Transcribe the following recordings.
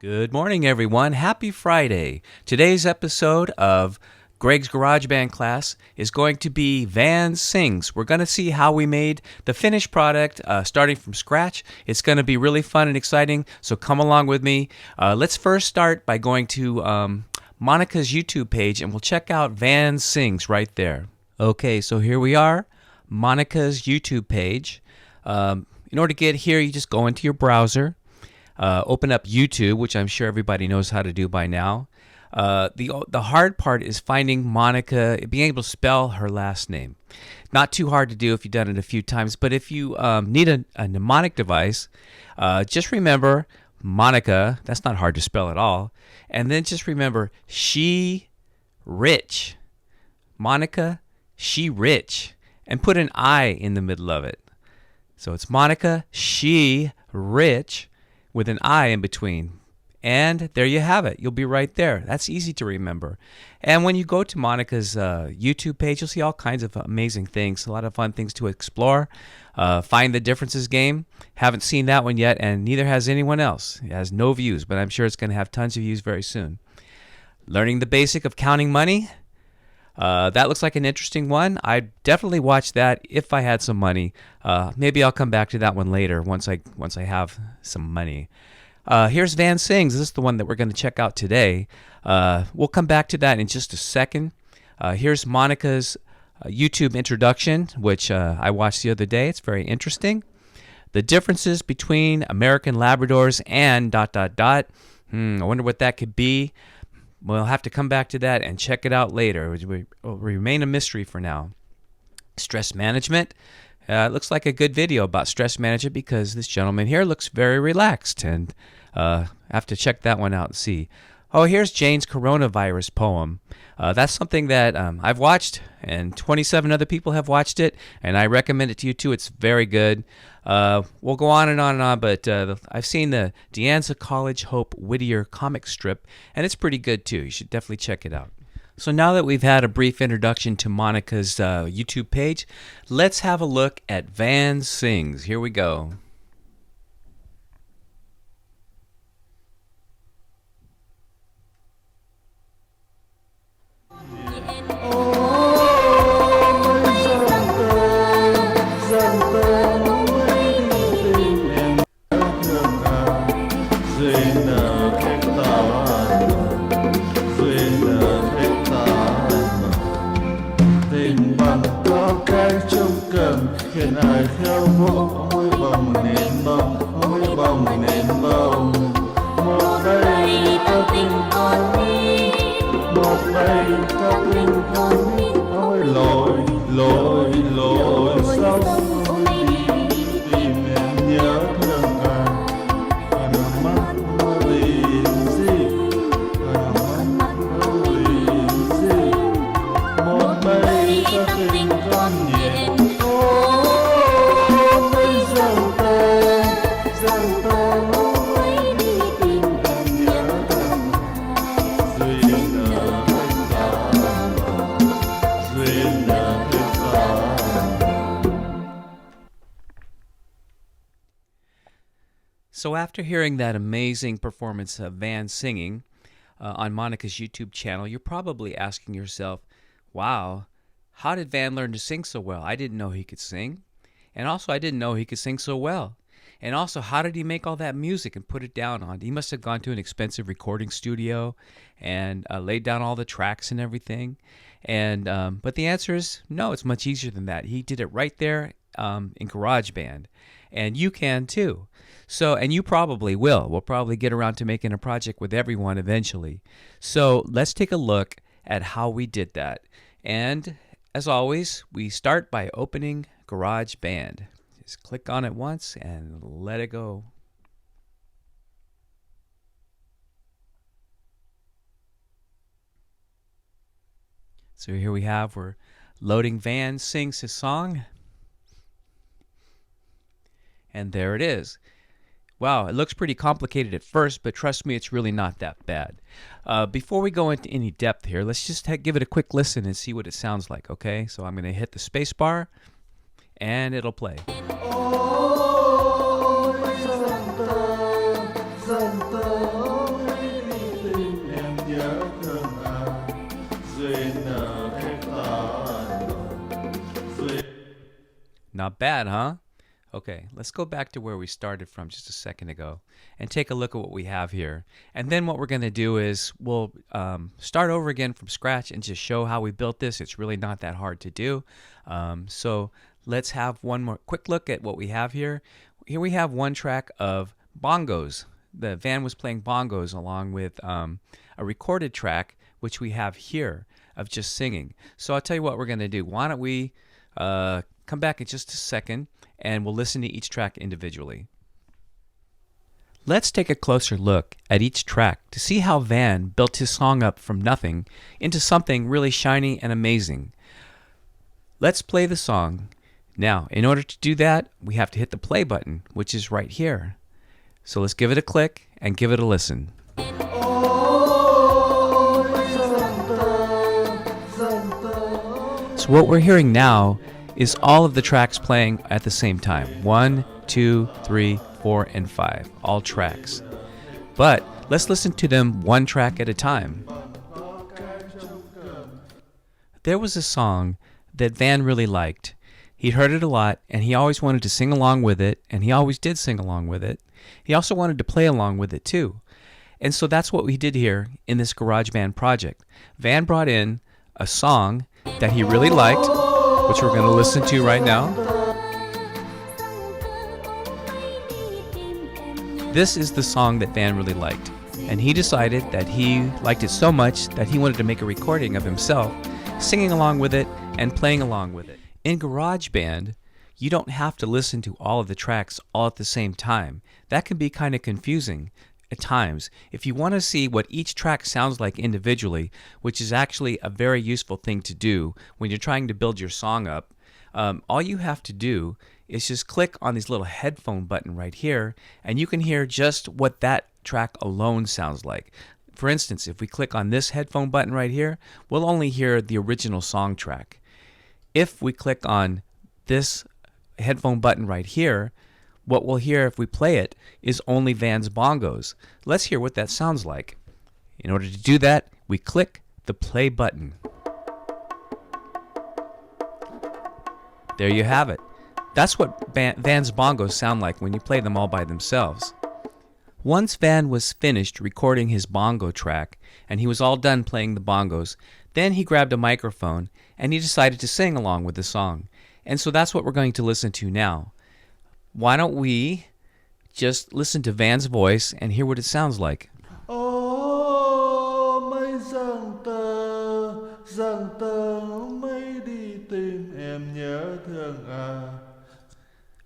Good morning, everyone. Happy Friday. Today's episode of Greg's GarageBand Class is going to be Van Sings. We're going to see how we made the finished product starting from scratch. It's going to be really fun and exciting, so come along with me. Let's first start by going to Monica's YouTube page, and we'll check out Van Sings right there. Okay, so here we are, Monica's YouTube page. In order to get here, you just go into your browser. Open up YouTube, which I'm sure everybody knows how to do by now. The hard part is finding Monica, being able to spell her last name. Not too hard to do if you've done it a few times, but if you need a mnemonic device, just remember Monica, that's not hard to spell at all, and then just remember she rich. Monica, she rich, and put an I in the middle of it. So it's Monica, she rich, with an I in between. And there you have it. You'll be right there. That's easy to remember. And when you go to Monica's YouTube page, you'll see all kinds of amazing things, a lot of fun things to explore. Find the Differences game. Haven't seen that one yet, and neither has anyone else. It has no views, but I'm sure it's going to have tons of views very soon. Learning the basic of counting money. That looks like an interesting one. I'd definitely watch that if I had some money. Maybe I'll come back to that one later once I have some money. Here's Van Sings. This is the one that we're going to check out today. We'll come back to that in just a second. Here's Monica's YouTube introduction, which I watched the other day. It's very interesting. The differences between American Labradors and ... I wonder what that could be. We'll have to come back to that and check it out later. It will remain a mystery for now. Stress management. It looks like a good video about stress management because this gentleman here looks very relaxed, and I have to check that one out and see. Oh, here's Jane's coronavirus poem. That's something that I've watched, and 27 other people have watched it, and I recommend it to you too. It's very good. We'll go on and on and on, but I've seen the Anza College Hope Whittier comic strip, and it's pretty good too. You should definitely check it out. So now that we've had a brief introduction to Monica's YouTube page, let's have a look at Van Sings. Here we go. Khiến ai khéo mộ ôi bồng nến bồng một đây ta tình con đi một đây ta tình con đi ôi lối sông ôi đi tìm em nhớ thương ai nước mắt vì gì nước mắt vì gì một đây ta tình con nhện. So after hearing that amazing performance of Van singing on Monica's YouTube channel, you're probably asking yourself, wow, how did Van learn to sing so well? I didn't know he could sing. And also, I didn't know he could sing so well. And also, how did he make all that music and put it down on? He must have gone to an expensive recording studio and laid down all the tracks and everything. And but the answer is no, it's much easier than that. He did it right there in GarageBand. And you can too. So, and you probably will. We'll probably get around to making a project with everyone eventually. So let's take a look at how we did that. And as always, we start by opening GarageBand. Just click on it once and let it go. So here we're loading Van Sings his song. And there it is. Wow, it looks pretty complicated at first, but trust me, it's really not that bad. Before we go into any depth here, let's just give it a quick listen and see what it sounds like, okay? So I'm going to hit the space bar, and it'll play. Not bad, huh? Okay, let's go back to where we started from just a second ago and take a look at what we have here. And then what we're going to do is we'll start over again from scratch and just show how we built this. It's really not that hard to do. So let's have one more quick look at what we have here. Here we have one track of bongos. The van was playing bongos along with a recorded track, which we have here of just singing. So I'll tell you what we're going to do. Why don't we come back in just a second and we'll listen to each track individually. Let's take a closer look at each track to see how Van built his song up from nothing into something really shiny and amazing. Let's play the song. Now, in order to do that, we have to hit the play button, which is right here. So let's give it a click and give it a listen. So what we're hearing now is all of the tracks playing at the same time. 1, 2, 3, 4, and 5. All tracks. But let's listen to them one track at a time. There was a song that Van really liked. He'd heard it a lot, and he always wanted to sing along with it, and he always did sing along with it. He also wanted to play along with it too. And so that's what we did here in this GarageBand project. Van brought in a song that he really liked, which we're going to listen to right now. This is the song that Van really liked, and he decided that he liked it so much that he wanted to make a recording of himself singing along with it and playing along with it. In GarageBand, you don't have to listen to all of the tracks all at the same time. That can be kind of confusing at times. If you want to see what each track sounds like individually, which is actually a very useful thing to do when you're trying to build your song up, all you have to do is just click on this little headphone button right here, and you can hear just what that track alone sounds like. For instance, if we click on this headphone button right here, we'll only hear the original song track. If we click on this headphone button right here, what we'll hear if we play it is only Van's bongos. Let's hear what that sounds like. In order to do that, we click the play button. There you have it. That's what Van's bongos sound like when you play them all by themselves. Once Van was finished recording his bongo track and he was all done playing the bongos, then he grabbed a microphone and he decided to sing along with the song. And so that's what we're going to listen to now. Why don't we just listen to Van's voice and hear what it sounds like? Mấy rằng tơ mấy đi tìm em nhớ thương à.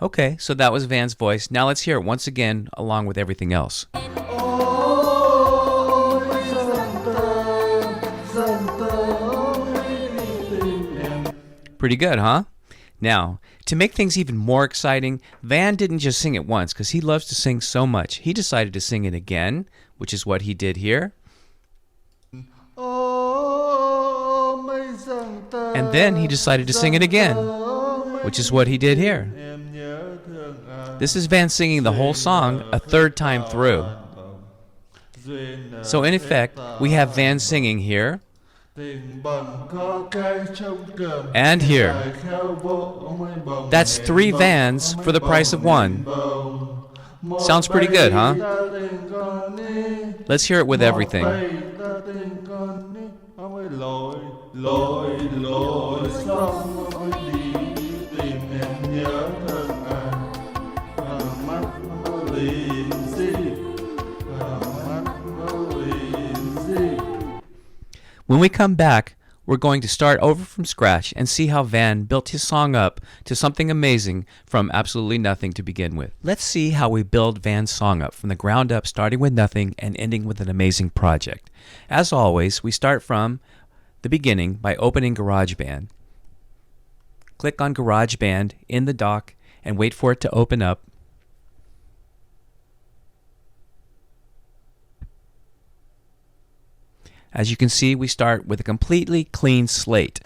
Okay, so that was Van's voice. Now let's hear it once again along with everything else. Pretty good, huh? Now, to make things even more exciting, Van didn't just sing it once because he loves to sing so much. He decided to sing it again, which is what he did here. And then he decided to sing it again, which is what he did here. This is Van singing the whole song a third time through. So in effect, we have Van singing here and here. That's 3 Vans for the price of 1. Sounds pretty good, huh? Let's hear it with everything. When we come back, we're going to start over from scratch and see how Van built his song up to something amazing from absolutely nothing to begin with. Let's see how we build Van's song up from the ground up, starting with nothing and ending with an amazing project. As always, we start from the beginning by opening GarageBand. Click on GarageBand in the dock and wait for it to open up. As you can see, we start with a completely clean slate.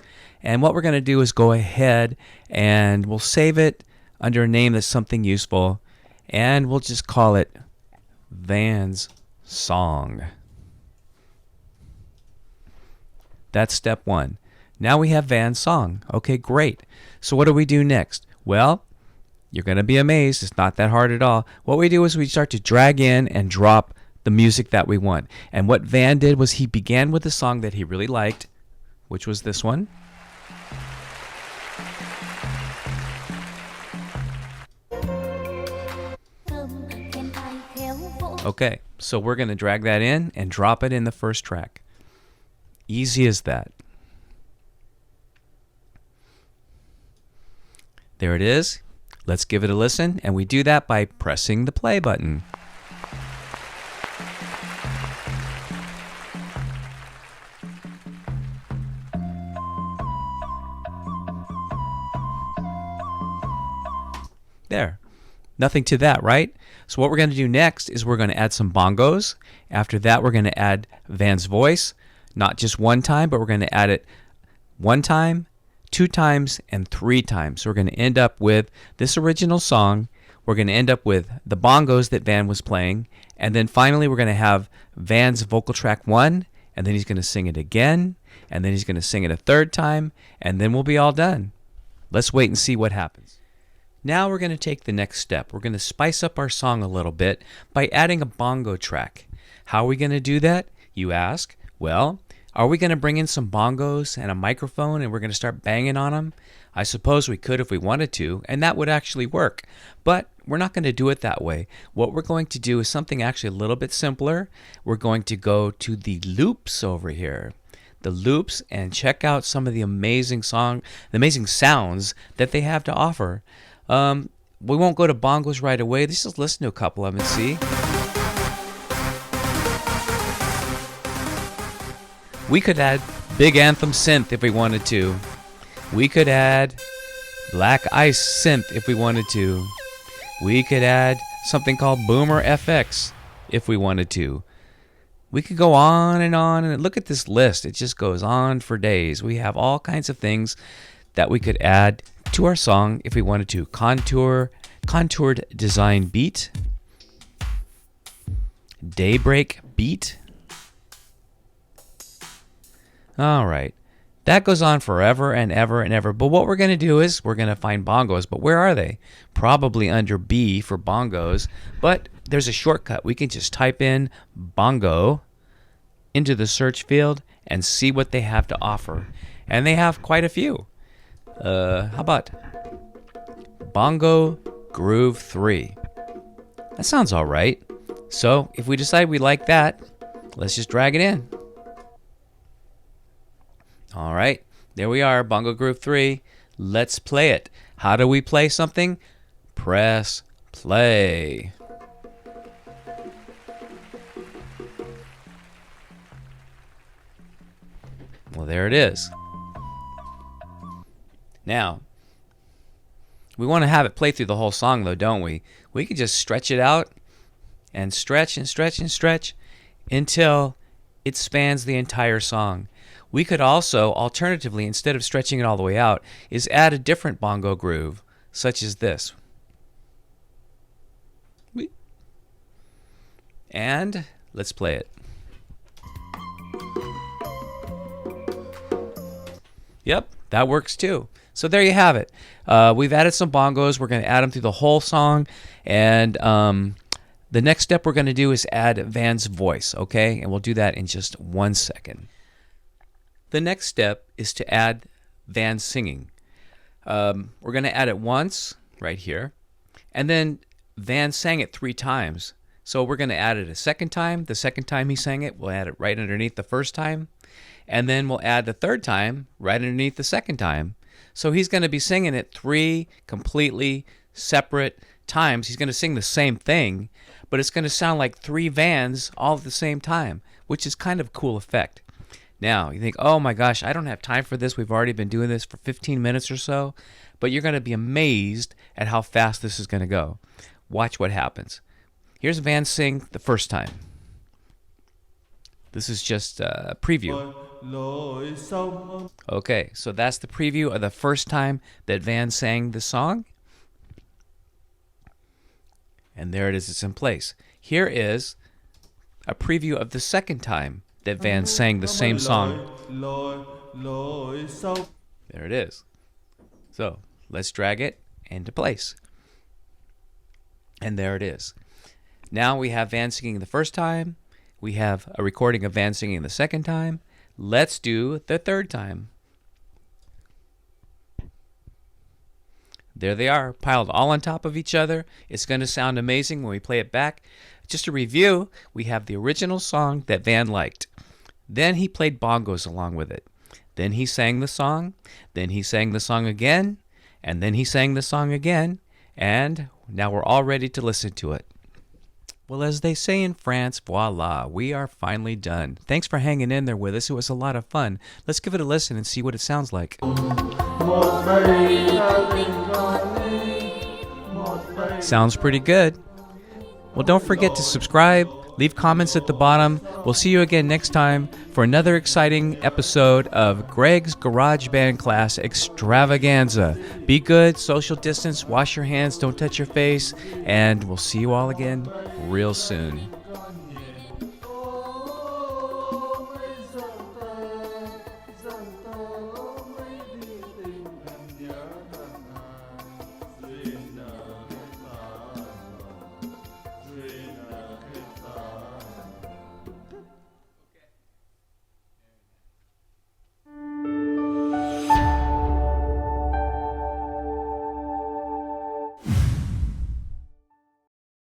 And what we're going to do is go ahead and we'll save it under a name that's something useful. And we'll just call it Van's Song. That's step 1. Now we have Van's song. Okay, great. So what do we do next? Well, you're going to be amazed. It's not that hard at all. What we do is we start to drag in and drop the music that we want. And what Van did was he began with a song that he really liked, which was this one. Okay, so we're going to drag that in and drop it in the first track. Easy as that. There it is. Let's give it a listen, and we do that by pressing the play button. There. Nothing to that, right? So what we're going to do next is we're going to add some bongos. After that, we're going to add Van's voice, not just one time, but we're going to add it one time, 2 times, and 3 times. So we're going to end up with this original song. We're going to end up with the bongos that Van was playing. And then finally, we're going to have Van's vocal track 1, and then he's going to sing it again, and then he's going to sing it a 3rd time, and then we'll be all done. Let's wait and see what happens. Now we're going to take the next step. We're going to spice up our song a little bit by adding a bongo track. How are we going to do that, you ask? Well, are we going to bring in some bongos and a microphone and we're going to start banging on them? I suppose we could if we wanted to, and that would actually work. But we're not going to do it that way. What we're going to do is something actually a little bit simpler. We're going to go to the loops over here. The loops, and check out some of the amazing sounds that they have to offer. We won't go to bongos right away. Let's just listen to a couple of them and see. We could add Big Anthem synth if we wanted to. We could add Black Ice synth if we wanted to. We could add something called Boomer FX if we wanted to. We could go on, and look at this list. It just goes on for days. We have all kinds of things that we could add to our song if we wanted to. Contoured design beat, daybreak beat. All right, that goes on forever and ever and ever. But what we're going to do is we're going to find bongos. But where are they? Probably under B for bongos. But there's a shortcut. We can just type in bongo into the search field and see what they have to offer. And they have quite a few. How about Bongo Groove 3? That sounds all right. So if we decide we like that, let's just drag it in. All right, there we are, Bongo Groove 3. Let's play it. How do we play something? Press play. Well, there it is. Now, we want to have it play through the whole song, though, don't we? We could just stretch it out and stretch and stretch and stretch until it spans the entire song. We could also, alternatively, instead of stretching it all the way out, is add a different bongo groove, such as this. And let's play it. Yep, that works too. So there you have it. We've added some bongos. We're going to add them through the whole song. And the next step we're going to do is add Van's voice, okay? And we'll do that in just 1 second. The next step is to add Van's singing. We're going to add it once, right here. And then Van sang it 3 times. So we're going to add it a second time. The second time he sang it, we'll add it right underneath the first time. And then we'll add the third time right underneath the second time. So he's going to be singing it 3 completely separate times. He's going to sing the same thing, but it's going to sound like 3 Vans all at the same time, which is kind of a cool effect. Now, you think, oh my gosh, I don't have time for this. We've already been doing this for 15 minutes or so. But you're going to be amazed at how fast this is going to go. Watch what happens. Here's Van sing the first time. This is just a preview. Okay, so that's the preview of the first time that Van sang the song. And there it is, it's in place. Here is a preview of the second time that Van sang the same song. lối sâu. There it is. So let's drag it into place. And there it is. Now we have Van singing the first time. We have a recording of Van singing the second time. Let's do the third time. There they are, piled all on top of each other. It's going to sound amazing when we play it back. Just to review, we have the original song that Van liked. Then he played bongos along with it. Then he sang the song. Then he sang the song again. And then he sang the song again. And now we're all ready to listen to it. Well, as they say in France, voila, we are finally done. Thanks for hanging in there with us. It was a lot of fun. Let's give it a listen and see what it sounds like. Sounds pretty good. Well, don't forget to subscribe, leave comments at the bottom. We'll see you again next time for another exciting episode of Greg's GarageBand Class Extravaganza. Be good, social distance, wash your hands, don't touch your face, and we'll see you all again real soon.